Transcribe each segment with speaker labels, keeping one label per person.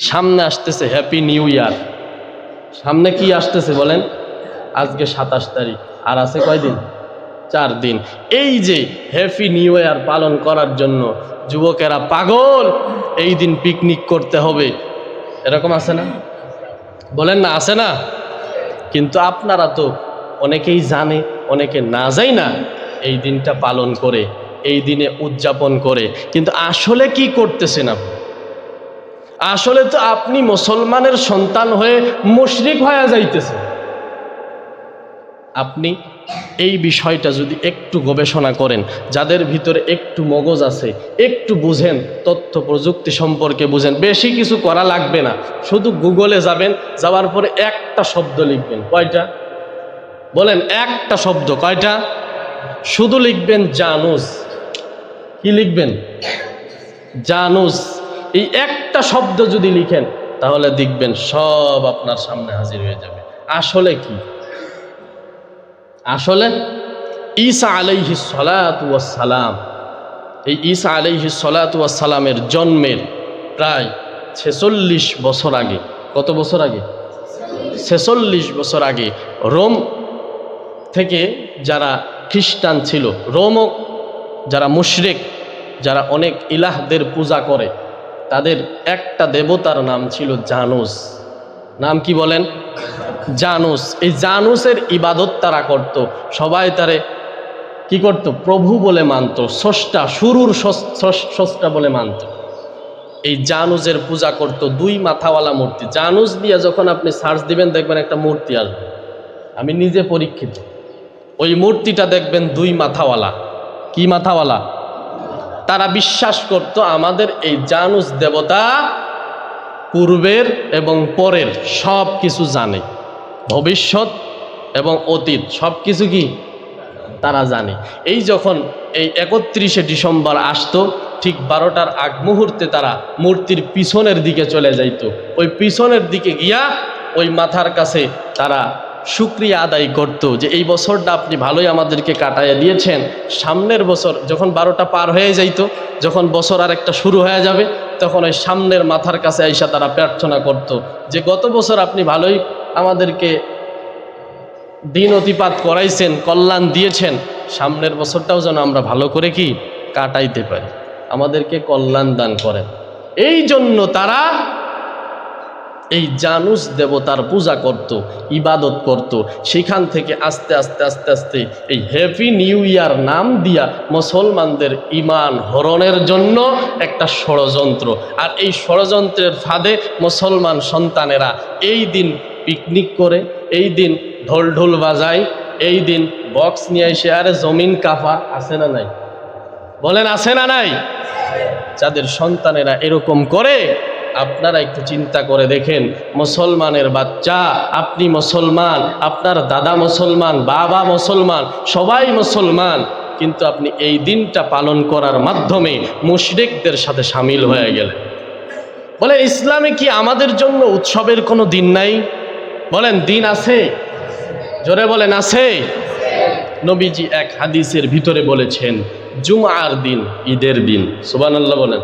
Speaker 1: সামনে আসতেছে happy new year. সামনে কি আসতেছে বলেন? আজকে 27 তারিখ, আর আছে কয়দিন? 4 দিন। এই যে হ্যাপি নিউ ইয়ার পালন করার জন্য যুবকেরা পাগল, এই দিন পিকনিক করতে হবে, এরকম আছে না? বলেন না, আছে না? কিন্তু আপনারা তো অনেকেই জানে, অনেকে না যায় না, এই দিনটা পালন করে, এই দিনে উদযাপন করে, কিন্তু আসলে কি করতেছেন আপনি? আসলে তো আপনি মুসলমানের সন্তান হয়ে মুশরিক হয়ে যাইতেছেন। আপনি এই বিষয়টা যদি একটু গবেষণা করেন, যাদের ভিতরে একটু মগজ আছে, একটু বুঝেন, তথ্য প্রযুক্তি সম্পর্কে বুঝেন, বেশি কিছু করা লাগবে না, শুধু গুগলে যাবেন, যাওয়ার পরে একটা শব্দ লিখবেন। কয়টা বলেন? একটা শব্দ। কয়টা? শুধু লিখবেন জানুস। কি লিখবেন? জানুস। এই একটা শব্দ যদি লিখেন, তাহলে দেখবেন সব আপনার সামনে হাজির হয়ে যাবে। আসলে কি? আসলে ঈসা আলাইহিস সালাতু ওয়াস সালাম, এই ঈসা আলাইহিস সালাতু ওয়াস সালামের জন্মের প্রায় 46 বছর আগে, কত বছর আগে? 46 বছর আগে রোম থেকে যারা খ্রিস্টান ছিল, রোমও যারা মুশরিক, যারা অনেক ইলাহদের পূজা করে, তাদের একটা দেবতার নাম ছিল জানুস। নাম কি বলেন? জানুস। এই জানুসের ইবাদত তারা করত। সবাই তারে কি করত? প্রভু বলে মানত, স্রষ্টা, শুরুর স্রষ্টা বলে মানত। এই জানুসের পূজা করত। 2 মাথাওয়ালা মূর্তি। জানুস দিয়ে যখন আপনি সার্চ দিবেন, দেখবেন একটা মূর্তি আসবে। আমি নিজে পরীক্ষিত। ওই মূর্তিটা দেখবেন 2 মাথাওয়ালা। কি মাথাওয়ালা? তারা বিশ্বাস করত আমাদের এই জানুস দেবতা পূর্বের এবং পরের সব কিছু জানে, ভবিষ্যৎ এবং অতীত সব কিছু কি তারা জানে। এই যখন এই 31শে ডিসেম্বর আসতো, ঠিক 12টার আগ মুহূর্তে তারা মূর্তির পিছনের দিকে চলে যাইত। ওই পিছনের দিকে গিয়া ওই মাথার কাছে তারা শুকরিয়া আদায় করত যে এই বছরটা আপনি ভালোই আমাদেরকে কাটাইয়া দিয়েছেন, সামনের বছর যখন 12টা পার হয়ে যাইত, যখন বছর আর একটা শুরু হয়ে যাবে, তখন ওই সামনের মাথার কাছে আইসা তারা প্রার্থনা করত যে গত বছর আপনি ভালোই আমাদেরকে দিন অতিপাত করাইছেন, কল্যাণ দিয়েছেন, সামনের বছরটাও যেন আমরা ভালো করে কি কাটাইতে পারি, আমাদেরকে কল্যাণ দান করেন। এই জন্য তারা এই জানুস দেবতার পূজা করত, ইবাদত করত। সেখান থেকে আস্তে আস্তে আস্তে আস্তে এই হ্যাপি নিউ ইয়ার নাম দিয়া মুসলমানদের ঈমান হরণের জন্য একটা ষড়যন্ত্র। আর এই ষড়যন্ত্রের ফাঁদে মুসলমান সন্তানেরা এই দিন পিকনিক করে, এই দিন ঢোল ঢোল বাজায়, এই দিন বক্স নিয়ে এসে আরে জমিন কাফা। আছে না নাই? বলেন, আছে না নাই? যাদের সন্তানেরা এরকম করে, আপনারা একটু চিন্তা করে দেখেন, মুসলমানের বাচ্চা, আপনি মুসলমান, আপনার দাদা মুসলমান, বাবা মুসলমান, সবাই মুসলমান, কিন্তু আপনি এই দিনটা পালন করার মাধ্যমে মুশরিকদের সাথে শামিল হয়ে গেলেন। বলে, ইসলামে কি আমাদের জন্য উৎসবের কোনো দিন নাই? বলেন, দিন আছে? জোরে বলেন, আছে? নবীজি এক হাদিসের ভিতরে বলেছেন, জুমার দিন ঈদের দিন। সুবহানাল্লাহ বলেন।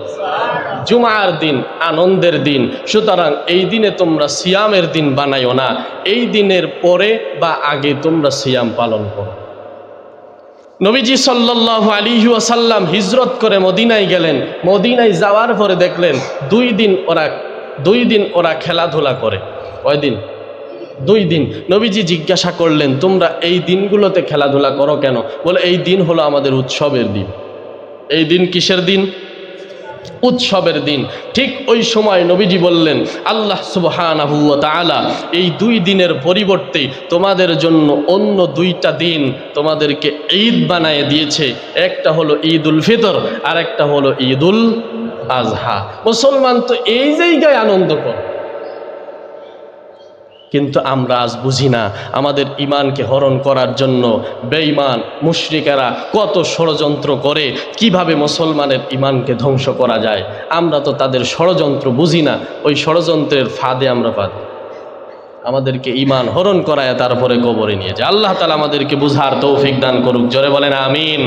Speaker 1: জুমার দিন আনন্দের দিন, সুতরাং এই দিনে তোমরা সিয়ামের দিন বানাইও না, এই দিনের পরে বা আগে তোমরা সিয়াম পালন করো। নবীজি সাল্লাল্লাহু আলাইহি ওয়াসাল্লাম হিজরত করে মদিনায় গেলেন। মদিনায় যাওয়ার পরে দেখলেন 2 দিন ওরা খেলাধুলা করে। কয়দিন? 2 দিন। নবীজি জিজ্ঞাসা করলেন, তোমরা এই দিনগুলোতে খেলাধুলা করো কেন? বলে, এই দিন হলো আমাদের উৎসবের দিন। এই দিন কিসের দিন? উৎসবের দিন। ঠিক ওই সময় নবীজি বললেন, আল্লাহ সুবহানাহু ওয়া তাআলা এই 2 দিনের পরিবর্তে তোমাদের জন্য অন্য 2টা দিন তোমাদেরকে ঈদ বানায় দিয়েছে। একটা হলো ঈদুল ফিতর, আর একটা হলো ঈদুল আজহা। মুসলমান তো এই জায়গায় আনন্দ করে, কিন্তু আমরা আজ বুঝি না আমাদের ঈমানকে হরণ করার জন্য বেঈমান মুশরিকেরা কত ষড়যন্ত্র করে, কিভাবে মুসলমানের ঈমানকে ধ্বংস করা যায়। আমরা তো তাদের ষড়যন্ত্র বুঝি না, ওই ষড়যন্ত্রের ফাঁদে আমরা পাই, আমাদেরকে ঈমান হরণ করায় তারপরে কবরে নিয়ে যায়। আল্লাহ তাআলা আমাদেরকে বুঝার তৌফিক দান করুক। জোরে বলেন আমিন।